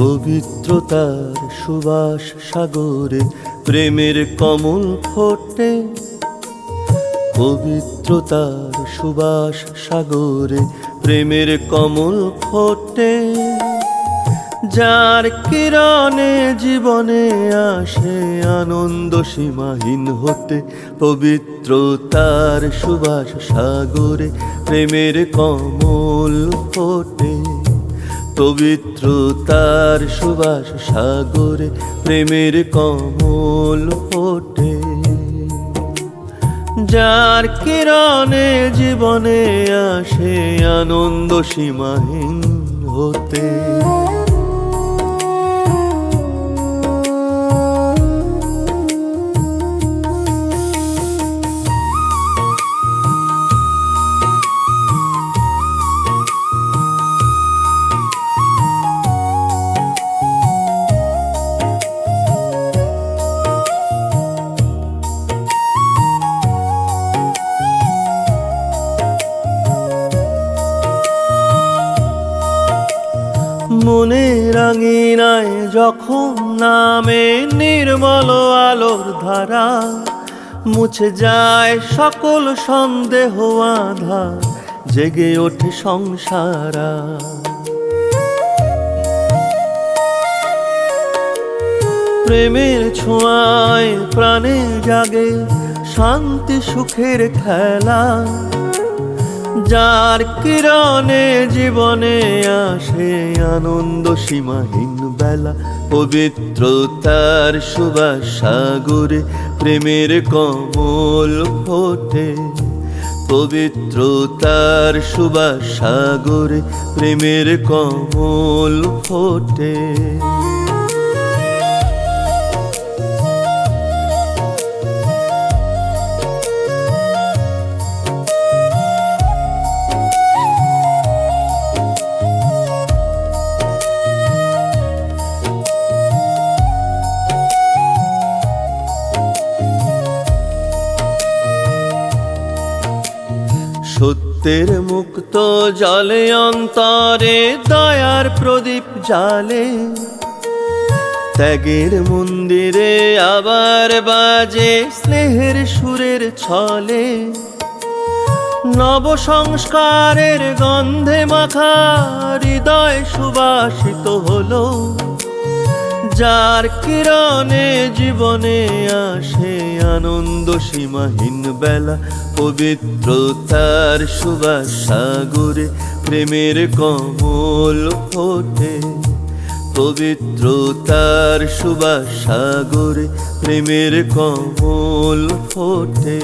পবিত্রতার সুবাস সাগরে প্রেমের কমল ফোটে। পবিত্রতার সুবাস সাগরে প্রেমের কমল ফোটে। যার কিরণে জীবনে আসে আনন্দ সীমাহীন হতে। পবিত্রতার সুবাস সাগরে প্রেমের কমল ফোটে। পবিত্রতার সুবাস সাগরে প্রেমের কমল ফোটে। যার কিরণে জীবনে আসে আনন্দ সীমাহীন হতে। মনের আঙিনায় যখন নামে নির্মল আলোর ধারা, মুছে যায় সকল সন্দেহ আঁধার, জেগে ওঠে সংসারা। প্রেমের ছোঁয়ায় প্রাণে জাগে শান্তি সুখের খেলা। যার কিরণে জীবনে আসে আনন্দ সীমাহীন বেলা। পবিত্রতার সুবাস সাগরে প্রেমের কমল ফোটে। পবিত্রতার সুবাস সাগরে প্রেমের কমল ফোটে। সত্যের মুক্ত জলে অন্তরে দয়ার প্রদীপ জালে। ত্যাগের মন্দিরে আবার বাজে স্নেহের সুরের ছলে। নব সংস্কারের গন্ধে মাখা হৃদয় সুবাসিত হলো। যার কিরণে জীবনে আসে আনন্দ সীমাহীন বেলা। পবিত্রতার সুবাস সাগরে প্রেমের কমল ফোটে। পবিত্রতার সুবাস সাগরে প্রেমের কমল ফোটে।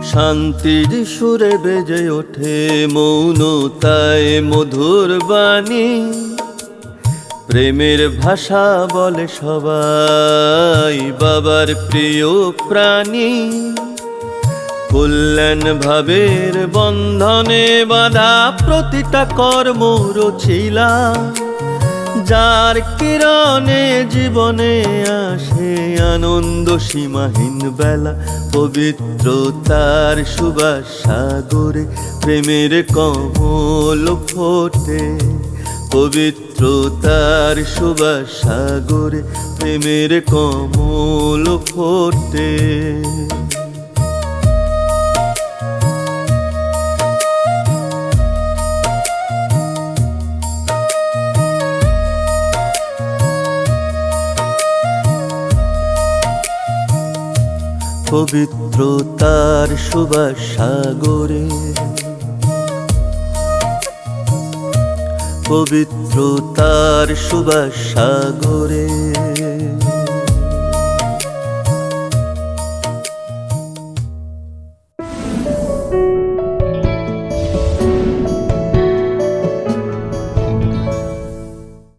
শান্তির সুরে বেজে ওঠে মৌনতায় মধুর বাণী। প্রেমের ভাষা বলে সবাই বাবার প্রিয় প্রাণী। কল্যাণ ভাবের বন্ধনে বাঁধা প্রতিটা কর্ম রচিলা। যার কিরণে জীবনে আসে আনন্দ সীমাহীন বেলা। পবিত্রতার সুবাস সাগরে প্রেমের কমল ফোটে। পবিত্রতার সুবাস সাগরে প্রেমের কমল ফোটে। পবিত্রতার সুবাস সাগরে। পবিত্রতার সুবাস সাগরে।